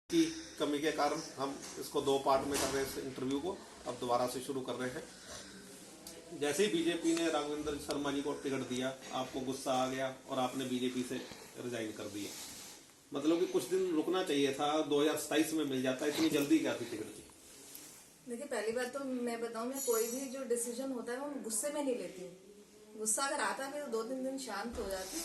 की कमी के कारण हम इसको 2 पार्ट में कर रहे हैं इस इंटरव्यू को। अब दोबारा से शुरू कर रहे हैं। जैसे ही बीजेपी ने राघवेंद्र शर्मा जी को टिकट दिया, आपको गुस्सा आ गया और आपने बीजेपी से रिजाइन कर दिया। मतलब कि कुछ दिन रुकना चाहिए था, 2027 में मिल जाता। इतनी जल्दी क्या थी टिकट की? देखिए, पहली बात तो मैं बताऊं, मैं कोई भी जो डिसीजन होता है वो गुस्से में नहीं लेती हूँ। गुस्सा अगर आता है फिर 2-3 दिन शांत हो जाती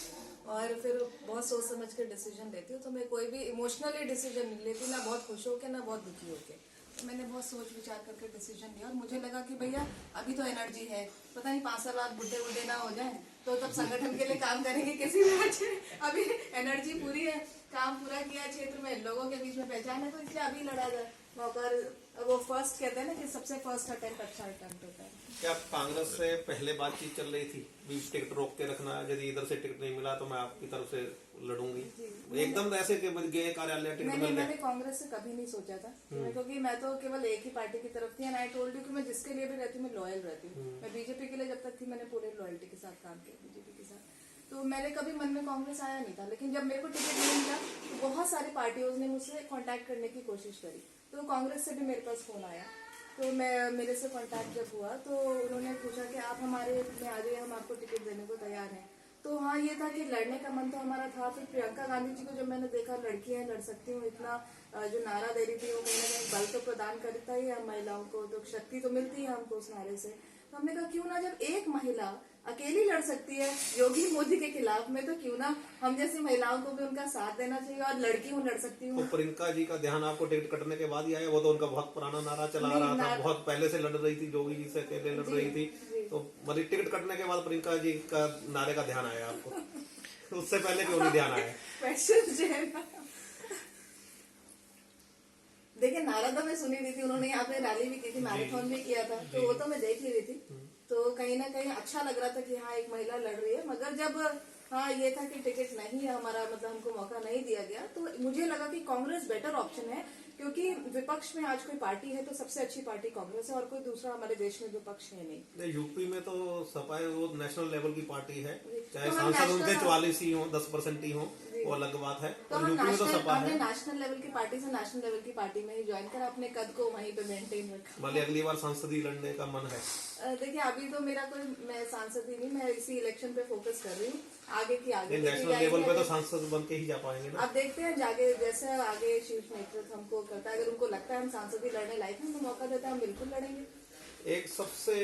और फिर बहुत सोच समझ के डिसीजन लेती हूँ। तो मैं कोई भी इमोशनली डिसीजन नहीं लेती, ना बहुत खुश होके ना बहुत दुखी होके। तो मैंने बहुत सोच विचार करके डिसीजन लिया और मुझे लगा कि भैया अभी तो एनर्जी है, पता नहीं 5 साल बाद बुढ़े बुढ़े ना हो जाए तो तब संगठन के लिए काम करेंगे किसी भी अच्छे। अभी एनर्जी पूरी है, काम पूरा किया, क्षेत्र में लोगों के बीच में पहचान है, तो इसलिए अभी लड़ा जाए मौका। वो फर्स्ट कहते हैं ना कि सबसे फर्स्ट अटेम्प्ट अच्छा अटेम्प्ट होता है। क्या कांग्रेस से पहले बातचीत चल रही थी भी टिकट रोक के रखना, यदि इधर से टिकट नहीं मिला तो मैं आपकी तरफ से लड़ूंगी? एकदम ऐसे के गए कार्यालय टिकट मिल गया? मैंने कांग्रेस से कभी नहीं सोचा था, क्योंकि मैं तो केवल एक ही पार्टी की तरफ थी। एंड आई टोल्ड यू कि मैं जिसके लिए भी रहती हूँ मैं लॉयल रहती हूँ। मैं बीजेपी के लिए जब तक थी मैंने पूरे लॉयल्टी के साथ काम किया बीजेपी के साथ। तो मेरे कभी मन में कांग्रेस आया नहीं था। लेकिन जब मेरे को टिकट नहीं मिला तो बहुत सारी पार्टियों ने मुझसे कांटेक्ट करने की कोशिश करी। तो कांग्रेस से भी मेरे पास फोन आया। तो मेरे से कांटेक्ट जब हुआ तो उन्होंने पूछा कि आप हमारे में आ जाइए, हम आपको टिकट देने को तैयार हैं। तो हाँ, ये था कि लड़ने का मन तो हमारा था। फिर प्रियंका गांधी जी को जब मैंने देखा लड़की है, लड़ सकती हूँ, इतना जो नारा दे रही थी वो कहीं ना कहीं बल तो प्रदान करता ही है हम महिलाओं को, तो शक्ति तो मिलती है हमको उस नारे से। तो हमने कहा क्यों ना, जब एक महिला अकेली लड़ सकती है योगी मोदी के खिलाफ में, तो क्यों ना हम जैसी महिलाओं को भी उनका साथ देना चाहिए। और लड़की हूँ, लड़ सकती हूँ। तो प्रियंका जी का ध्यान आपको टिकट कटने के बाद ही आया? वो तो उनका बहुत पुराना नारा चला आ रहा था, बहुत पहले से लड़ रही थी, जोगी जी से अकेले लड़ रही थी। तो मतलब टिकट कटने के बाद प्रियंका जी का नारे का ध्यान आया आपको? तो उससे पहले क्यों नहीं ध्यान आया? क्वेश्चन जो है ना, देखिए नारा तो मैं सुनी रही थी, उन्होंने यहाँ पे रैली भी की थी, मैराथन भी किया था, तो वो तो मैं देख ही रही थी। तो कहीं ना कहीं अच्छा लग रहा था कि हाँ एक महिला लड़ रही है। मगर जब हाँ ये था कि टिकट नहीं है हमारा, मतलब हमको मौका नहीं दिया गया, तो मुझे लगा कि कांग्रेस बेटर ऑप्शन है। क्योंकि विपक्ष में आज कोई पार्टी है तो सबसे अच्छी पार्टी कांग्रेस है, और कोई दूसरा हमारे देश में विपक्ष है नहीं। यूपी में तो सपा वो नेशनल लेवल की पार्टी है, चाहे तो सांसद उनके 44 ही हो, 10% ही हो, वो अलग बात है। तो और यूपी में तो सपा है। नेशनल लेवल की पार्टी से नेशनल लेवल की पार्टी में ही ज्वाइन कर अपने कद को वहीं पे मेंटेन रखा। भले अगली बार सांसद ही लड़ने का मन है? देखिए अभी तो मेरा कोई, मैं सांसद ही नहीं, मैं इसी इलेक्शन पे फोकस कर रही हूँ। आगे की आगे नेशनल लेवल पे तो सांसद बन के ही जा पाएंगे ना? अब देखते हैं जाके, जैसे आगे शीर्ष नेतृत्व हमको करता है, अगर उनको लगता है हम सांसद ही लड़ने लायक हैं तो मौका देता है, हम बिल्कुल लड़ेंगे। एक सबसे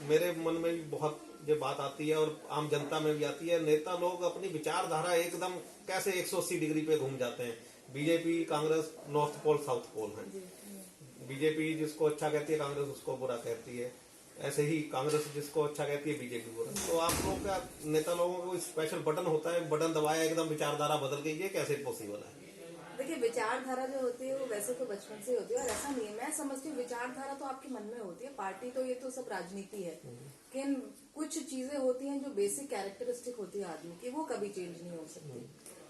मेरे मन में भी बहुत जो बात आती है और आम जनता में भी आती है, नेता लोग अपनी विचारधारा एकदम कैसे 180 डिग्री पे घूम जाते हैं। BJP Congress north pole south pole है। बीजेपी जिसको अच्छा कहती है कांग्रेस उसको बुरा कहती है, ऐसे ही कांग्रेस जिसको अच्छा कहती है बीजेपी बुरा। तो आप लोग का नेता लोगों को स्पेशल बटन होता है, बटन दबाया एकदम विचारधारा बदल गई, ये कैसे पॉसिबल है? देखिए विचारधारा जो होती है वो वैसे तो बचपन से होती है, और ऐसा नहीं है। मैं समझती हूँ विचारधारा तो आपके मन में होती है, पार्टी तो ये तो सब राजनीति है। लेकिन कुछ चीजें होती हैं जो बेसिक कैरेक्टरिस्टिक होती है आदमी की, वो कभी चेंज नहीं हो सकती।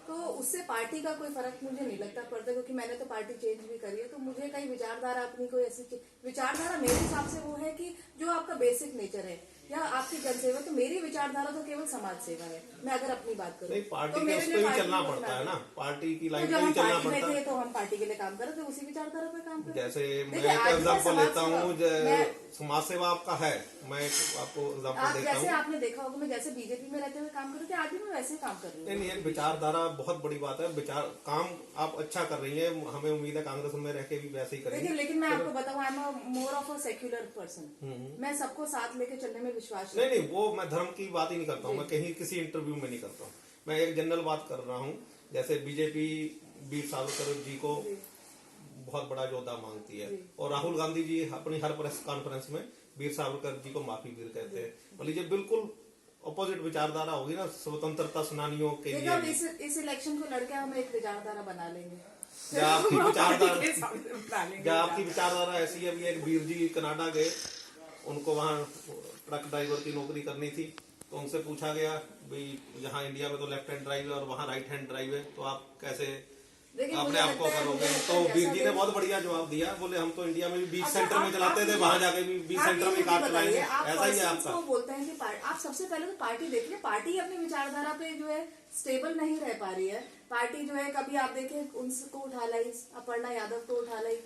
तो उससे पार्टी का कोई फर्क मुझे नहीं लगता पड़ता, क्योंकि मैंने तो पार्टी चेंज भी करी है। तो मुझे कहीं विचारधारा अपनी कोई ऐसी विचारधारा मेरे हिसाब से वो है कि जो आपका बेसिक नेचर है, या आपकी जनसेवा। तो मेरी विचारधारा तो केवल समाज सेवा है, मैं अगर अपनी बात करूँ। पार्टी तो के उस पे भी चलना पड़ता है ना, पार्टी की लाइन पे भी चलना पड़ता है। तो हम पार्टी के लिए काम कर रहे थे, उसी विचारधारा पे काम कर। जैसे मैं एक एग्जाम्पल लेता हूँ, समाज सेवा आपका है, मैं आपको एग्जाम्पल देता हूँ। जैसे आपने देखा होगा मैं जैसे बीजेपी में रहते हुए काम कर रही थी, आज भी मैं वैसे काम कर रही हूँ। नहीं, एक विचारधारा बहुत बड़ी बात है। विचार काम आप अच्छा कर रही है, हमें उम्मीद है कांग्रेस में रह के भी वैसे ही करेंगे। लेकिन मैं आपको बताऊँ, I am more of a secular person. मैं सबको साथ लेके चलने में विश्वास नहीं, वो मैं धर्म की बात ही नहीं करता हूँ, मैं कहीं किसी इंटरव्यू में नहीं करता हूँ। मैं एक जनरल बात कर रहा हूँ। जैसे बीजेपी वीर सावरकर जी को बहुत बड़ा योद्धा मांगती है, और राहुल गांधी जी अपनी हर प्रेस कॉन्फ्रेंस में वीर सावरकर जी को माफी वीर कहते हैं। मान लीजिए बिल्कुल अपोजिट विचारधारा होगी ना स्वतंत्रता सेनानियों के लिए। इस इलेक्शन को लड़के हम एक विचारधारा बना लेंगे। क्या आपकी विचारधारा ऐसी है? अभी एक वीर जी कनाडा गए, उनको वहाँ ट्रक ड्राइवर की नौकरी करनी थी, तो उनसे पूछा गया भाई यहाँ इंडिया में तो लेफ्ट हैंड ड्राइव है और वहाँ राइट हैंड ड्राइव है, तो आप कैसे अपने आप को करोगे? तो वीर जी ने बहुत बढ़िया जवाब दिया, बोले हम तो इंडिया में भी बीच सेंटर में चलाते थे, वहाँ जाके भी बीच सेंटर में कार चलाएंगे। ऐसा ही है आपका। बोलते हैं कि आप सबसे पहले तो पार्टी देखिए, पार्टी अपनी विचारधारा पे जो है स्टेबल नहीं रह पा रही है। पार्टी जो है कभी आप देखें उनको उठा लाई, अपर्णा यादव को उठा लाई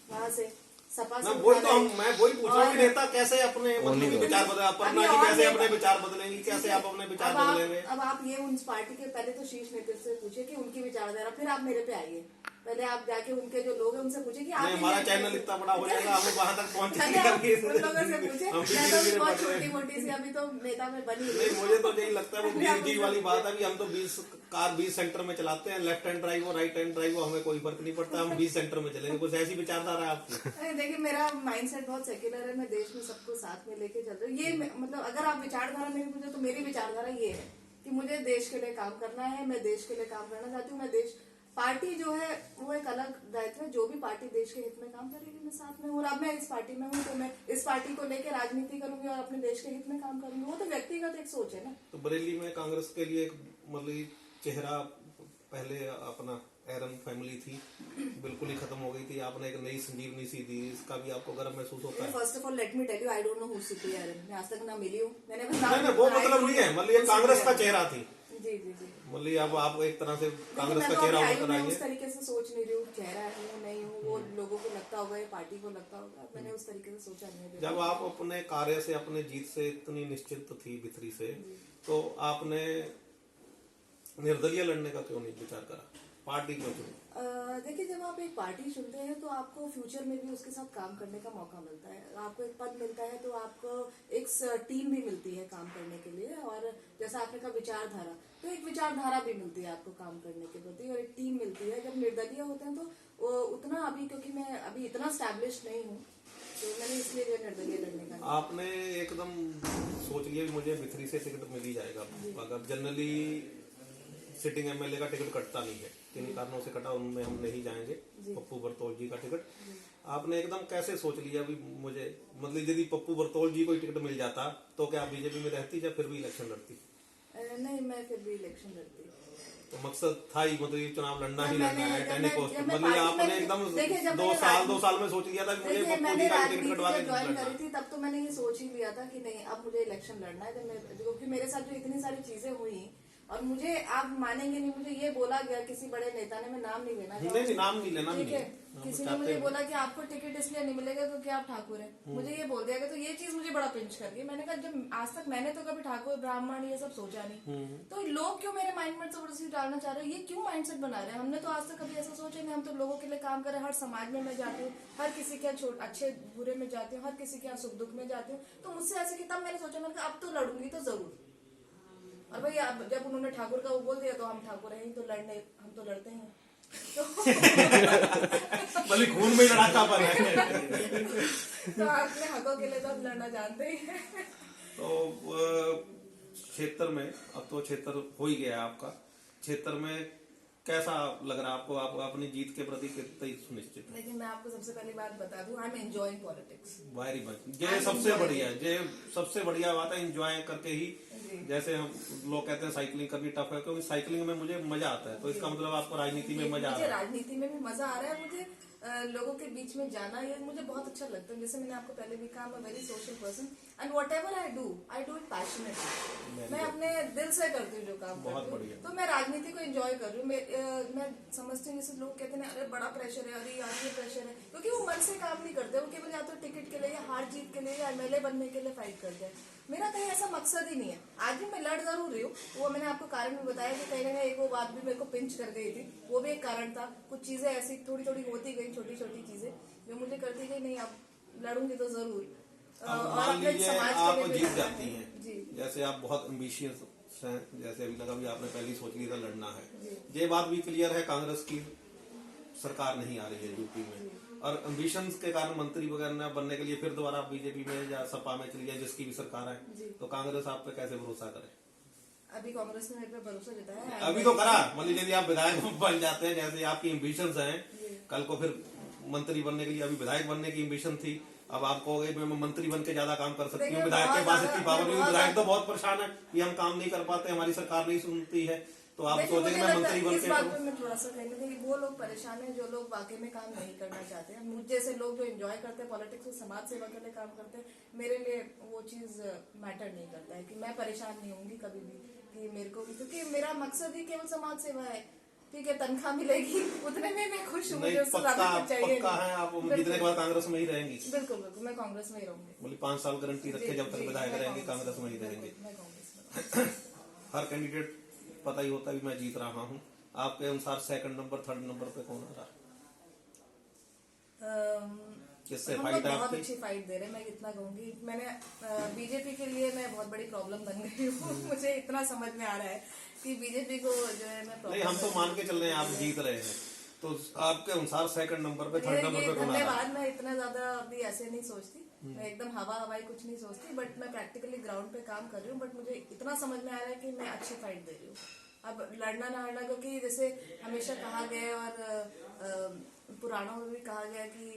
वहां से, सपा से वही उठा तो लाई। मैं वही पूछ रहा हूँ कि नेता कैसे अपने मतलब कि विचार बदले, अपर्णा अभी जी और कैसे नेता- अपने विचार बदलेंगी, कैसे आप अपने विचार बदलेंगे? अब आप ये उन पार्टी के पहले तो शीर्ष नेतृत्व से पूछे कि उनकी विचारधारा, फिर आप मेरे पे आइए। पहले आप जाके उनके जो लोग हैं उनसे पूछे कि आप हमारा चैनल इतना बड़ा हो जाएगा, हमें वहां तक पहले पहुंचेंगे। आप उन लोगों से पूछे। हम मैं धीरे तो धीरे बहुत बढ़ रहे छोटी हैं। मोटी सी अभी तो नेता में बनी हुई नहीं, हूँ। मुझे तो यही लगता है वो पहले आप बीर जी उनसे वाली बात पूछे। है कि हम तो 20 कार 20 सेंटर में चलाते हैं, लेफ्ट हैंड ड्राइव हो राइट हैंड ड्राइव हो, हमें कोई फर्क नहीं पड़ता, हम 20 सेंटर में चलेंगे। कुछ ऐसी विचारधारा है आपकी? अरे देखिए, मेरा माइंडसेट बहुत सेक्युलर है, मैं देश में सबको साथ में लेके चल रही हूँ। ये मतलब अगर आप विचारधारा मेरी पूछे तो मेरी विचारधारा ये है कि मुझे देश के लिए काम करना है, मैं देश के लिए काम करना चाहती हूँ। मैं देश, पार्टी जो है वो एक अलग दायित्व है, जो भी पार्टी देश के हित में काम करेगी मैं साथ में हूँ। और अब मैं इस पार्टी में हूँ तो मैं इस पार्टी को लेकर राजनीति करूंगी और अपने देश के हित में काम करूंगी। वो तो व्यक्तिगत एक सोच है ना। तो बरेली में कांग्रेस के लिए एक मतलब चेहरा पहले अपना एरन फैमिली थी, बिल्कुल ही खत्म हो गई थी, आपने एक नई संजीवनी सी दी, इसका भी आपको गर्व महसूस होता है? First of all let me tell you, I don't know who city Aaron, मैं आज तक ना मिली हूँ, मैंने बस नहीं वो मतलब नहीं है, मतलब ये कांग्रेस का चेहरा थी। जी जी जी। मतलब अब आप एक तरह से कांग्रेस मैं का तो चेहरा अभी आई होकर हूँ, मैं आएंगे। उस तरीके से सोच नहीं रही हूँ चेहरा हूँ नहीं हूँ, वो लोगों को लगता होगा, ये पार्टी को लगता होगा, मैंने उस तरीके से सोचा नहीं है। जब आप अपने कार्य से, अपने जीत से इतनी निश्चित थी भितरी से, तो आपने निर्दलीय लड़ने का क्यों नहीं विचार करा, पार्टी क्यों चुनी? देखिए, जब आप एक पार्टी चुनते हैं तो आपको फ्यूचर में भी उसके साथ काम करने का मौका मिलता है, आपको एक पद मिलता है तो आपको एक टीम भी मिलती है काम करने के लिए। और जैसा आपने कहा विचारधारा, तो एक विचारधारा भी मिलती है आपको काम करने के प्रति, और एक टीम मिलती है। जब निर्दलीय होते हैं तो उतना अभी, क्योंकि मैं अभी इतना स्टैब्लिश नहीं हूँ तो मैंने इसलिए जो निर्दलीय लड़ने का। आपने एकदम सोच लिया मुझे भितरी से टिकट मिल ही जाएगा, अगर जनरली सिटिंग एमएलए का टिकट कटता नहीं है, किन कारणों से कटा उनमें हम नहीं जाएंगे, पप्पू बरतौल जी का टिकट आपने एकदम कैसे सोच लिया भी मुझे, मतलब यदि पप्पू बरतौल जी को ही टिकट मिल जाता तो क्या आप बीजेपी में रहती या फिर भी इलेक्शन लड़ती? नहीं, मैं फिर भी इलेक्शन लड़ती। तो मकसद था ही, मतलब ये चुनाव लड़ना ही लड़ना है, टेनी पोस्ट, जब मैं मतलब पार्टी आपने में- एकदम देखिए, जब 2 मैंने साल में सोच लिया था कि मुझे देखिए, पप्पू मैंने जी का टिकट राजनीति कटवा जब के ज्वाइन लड़ना करी थी तब तो मैंने ये सोच ही लिया था कि नहीं, अब मुझे इलेक्शन लड़ना है। जब मैं, क्योंकि मेरे साथ जो इतनी सारी चीजें हुई और मुझे, आप मानेंगे नहीं, मुझे ये बोला गया किसी बड़े नेता ने, मैं नाम नहीं लेना चाहूंगी। नहीं, नाम नहीं लेना, ठीक है, नहीं किसी ने मुझे बोला कि आपको टिकट इसलिए नहीं मिलेगा क्योंकि आप ठाकुर हैं, मुझे ये बोल दिया गया, तो ये चीज मुझे बड़ा पिंच कर गई। मैंने कहा जब आज तक मैंने तो कभी ठाकुर ब्राह्मण ये सब सोचा नहीं, तो लोग क्यों मेरे माइंड में जबरदस्ती डालना चाह रहे हैं, ये क्यों माइंडसेट बना रहे हैं? हमने तो आज तक कभी ऐसा सोचा नहीं, हम तो लोगों के लिए काम कर रहे हैं। हर समाज में मैं जाती हूँ, हर किसी के अच्छे बुरे में जाती हूँ, हर किसी के यहाँ सुख दुख में जाती हूँ, तो मुझसे ऐसे कि तब मैंने सोचा, मैंने कहा अब तो लड़ूंगी तो जरूर। और भाई अब जब उन्होंने ठाकुर का वो बोल दिया तो हम ठाकुर हैं, तो लड़ने हम तो लड़ते हैं। भले खून में ही लड़ाकापन है। तो अपने हकों के लिए तो हम लड़ना जानते ही हैं। तो क्षेत्र में, अब तो क्षेत्र हो ही गया आपका, क्षेत्र में कैसा लग रहा है आपको, आप अपनी जीत के प्रति कितनी सुनिश्चित है? देखिए, मैं आपको सबसे पहली बात बता दूं, I am enjoying politics. Very much, ये सबसे बढ़िया है, ये सबसे बढ़िया बात है, एंजॉय करके ही। जैसे हम लोग कहते हैं साइकिलिंग करनी टफ है, क्योंकि साइकिलिंग में मुझे मजा आता है, तो इसका मतलब आपको राजनीति में मजा आ मुझे रहा है। राजनीति में भी मजा आ रहा है, मुझे लोगों के बीच में जाना, ये मुझे बहुत अच्छा लगता है। जैसे मैंने आपको पहले भी कहा, मैं very social person and what ever I do it passionately. मैं अपने दिल से करती हूँ जो काम बहुत करती बढ़िया। हूँ, तो मैं राजनीति को एंजॉय कर रही हूँ। मैं समझती हूँ, जैसे लोग कहते हैं अरे बड़ा प्रेशर है, अरे यार ये प्रेशर है, क्योंकि वो मन से काम नहीं करते, वो केवल या तो टिकट के लिए या हार जीत के लिए या एमएलए बनने के लिए फाइट करते हैं। मेरा कहीं ऐसा मकसद ही नहीं है। आज भी मैं लड़ जरूर रही हूँ, वो मैंने आपको कारण भी बताया कि कहीं ना कहीं एक वो बात भी मेरे को पिंच कर गई थी, वो भी एक कारण था। कुछ चीजें ऐसी थोड़ी थोड़ी होती गई, छोटी छोटी चीजें जो मुझे करती गई, नहीं अब लड़ूंगी तो जरूर। अब और मान अपने लीजिए समाज आप के लिए भी जीत लड़ना जाती है। हैं, जी जैसे आप बहुत एम्बिशियस हैं, जैसे अभी लगा भी आपने पहले ही सोच लिया था लड़ना है, ये बात भी क्लियर है, कांग्रेस की सरकार नहीं आ रही है यूपी में, और एम्बिशंस के कारण मंत्री वगैरह बनने के लिए फिर दोबारा बीजेपी में या सपा में चली जाए, जिसकी भी सरकार है, तो कांग्रेस आप पे कैसे भरोसा करे? अभी कांग्रेस ने मेरे पे भरोसा जताया है। अभी तो करा, मतलब यदि आप विधायक बन जाते हैं, जैसे आपकी एम्बिशंस हैं, कल को फिर मंत्री बनने के लिए, अभी विधायक बनने की एम्बिशन थी, अब आप कहोगे मैं मंत्री बन के ज्यादा काम कर सकती हूँ, विधायक के पास इतनी पावर नहीं, विधायक तो बहुत परेशान है कि हम काम नहीं कर पाते, हमारी सरकार नहीं सुनती है, तो आप देखिए, सोचेंगे मुझे मैं लगता मंत्री है बन इस के बात करूं। पे मैं थोड़ा सा कहना चाहिए, वो लोग परेशान हैं जो लोग वाकई में काम नहीं करना चाहते हैं। मुझ जैसे लोग जो एंजॉय करते हैं पॉलिटिक्स, समाज सेवा के लिए काम करते हैं, मेरे लिए वो चीज मैटर नहीं करता है कि मैं परेशान नहीं होंगी कभी भी कि मेरे को, क्योंकि मेरा मकसद ही केवल समाज सेवा है। ठीक है तनख्वाह मिलेगी उतने में मैं खुश हूँ, मुझे नहीं, उससे ज्यादा कुछ चाहिए पक्का है आप जीतने के बाद कांग्रेस में ही रहेंगी? बिल्कुल बिल्कुल मैं कांग्रेस में ही रहूंगी। बोली 5 साल गारंटी रखे जब तक विधायक रहेंगे कांग्रेस में ही रहेंगे। मैं कांग्रेस में हर कैंडिडेट पता ही होता है कि मैं जीत रहा हूँ। आपके अनुसार सेकंड नंबर थर्ड नंबर पे कौन आ रहा है? किससे हम फाइट लोग है बहुत आपकी? अच्छी फाइट दे रहे हैं, मैं इतना कहूंगी। मैंने बीजेपी के लिए मैं बहुत बड़ी प्रॉब्लम बन गई हूँ। मुझे इतना समझ में आ रहा है कि बीजेपी को जो है मैं नहीं, हम तो मान के चल रहे हैं आप जीत रहे हैं, तो आपके अनुसार सेकंड नंबर पे थर्ड नंबर पे कौन आ रहा है? धन्यवाद। मैं इतना ज्यादा अभी ऐसे नहीं सोचती, मैं एकदम हवा हवाई कुछ नहीं सोचती, बट मैं प्रैक्टिकली ग्राउंड पे काम कर रही हूँ। बट मुझे इतना समझ में आ रहा है कि मैं अच्छी फाइट दे रही हूँ। अब लड़ना ना लड़ना, क्योंकि जैसे हमेशा कहा गया है और पुराणों में भी कहा गया कि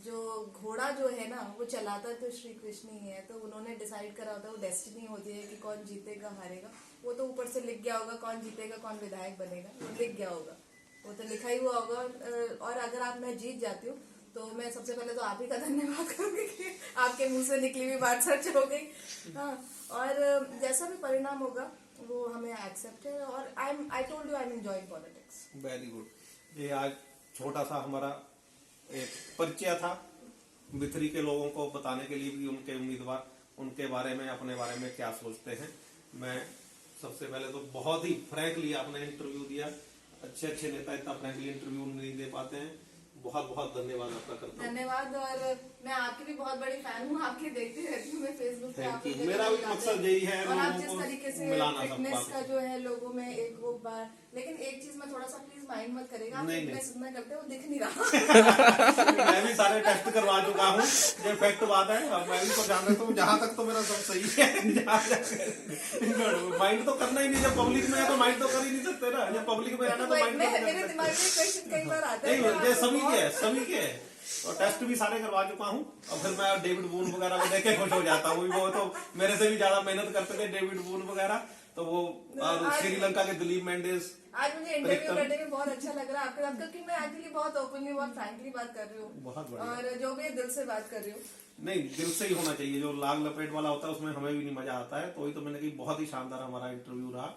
जो घोड़ा जो है ना वो चलाता तो श्री कृष्ण ही है, तो उन्होंने डिसाइड करा होता है, वो डेस्टिनी होती है कि कौन जीतेगा हारेगा। वो तो ऊपर से लिख गया होगा कौन जीतेगा कौन विधायक बनेगा, वो लिख गया होगा, वो तो लिखा ही हुआ होगा। और अगर आप मैं जीत जाती हूँ तो मैं सबसे पहले तो आप ही का धन्यवाद करूंगी कि आपके मुंह से निकली हुई बात सच हो गई। हाँ, और जैसा भी परिणाम होगा वो हमें एक्सेप्ट है। और I told you I am enjoying politics. Very good. ये आज छोटा सा हमारा एक परिचय था बिथरी के लोगों को बताने के लिए भी उनके उम्मीदवार उनके बारे में अपने बारे में क्या सोचते हैं। मैं सबसे पहले तो बहुत ही फ्रैंकली आपने इंटरव्यू दिया। अच्छे अच्छे नेता इतना फ्रैंकली इंटरव्यू नहीं दे पाते हैं। बहुत बहुत धन्यवाद आपका करता हूँ। धन्यवाद। और मैं आपकी भी बहुत बड़ी फैन हूँ, आपकी देखती रहती हूँ मैं फेसबुक पे। Thank आपकी you। वीडियो मेरा भी लगाते हैं। मकसद यही है और आप लोगों जिस को तरीके से मिलाना फिटनेस सबका। का जो है लोगों में एक वो बार, लेकिन एक चीज में थोड़ा सा प्लीज माइंड मत करेगा, आप नहीं, फिटनेस इतना करते हो वो दिख नहीं रहा। मैं भी सारे टेस्ट करवा चुका हूँ, ये फैक्ट बात है। अब मैं भी तो जान रहा हूँ जहाँ तक तो मेरा सब सही है। माइंड तो करना ही नहीं, जब पब्लिक में है तो माइंड तो कर ही नहीं सकते ना। जब पब्लिक में रहना तो माइंड मेरे दिमाग में क्वेश्चन कई बार आता है नहीं, ये सभी के है। और टेस्ट भी सारे करवा चुका हूँ। और फिर मैं डेविड बून वगैरह को देख के खुश हो जाता हूँ। वो तो मेरे से भी ज्यादा मेहनत करते थे डेविड बून वगैरह, तो वो श्रीलंका के दिलीप मेंडेस। आज मुझे इंटरव्यू करने में बहुत अच्छा लग रहा है आपके साथ, क्योंकि मैं एक्चुअली बहुत ओपनली बहुत फ्रैंकली बात कर रही हूँ। बहुत बढ़िया। और जो भी दिल से बात कर रही हूँ। नहीं, दिल से ही होना चाहिए। जो लाग लपेट वाला होता है उसमें हमें भी नहीं मजा आता है। तो वही तो मैंने कही, बहुत ही शानदार हमारा इंटरव्यू रहा।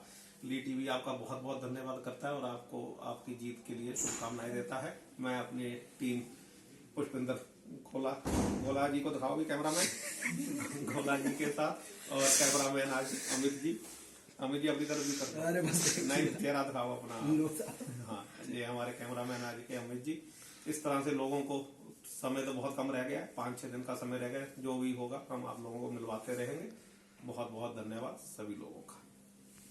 ली टीवी आपका बहुत बहुत धन्यवाद करता है और आपको आपकी जीत के लिए शुभकामनाएं देता है। मैं अपनी टीम पुष्पिंदर गोला जी को दिखाओगी कैमरामैन गोला जी के साथ, और कैमरामैन आज अमित जी अपनी तरफ भी करते हैं। नहीं, चेहरा दिखाओ अपना। हाँ, ये हमारे कैमरामैन आज के अमित जी। इस तरह से लोगों को, समय तो बहुत कम रह गया है, 5-6 दिन का समय रह गया है। जो भी होगा हम आप लोगों को मिलवाते रहेंगे। बहुत बहुत धन्यवाद सभी लोगों का।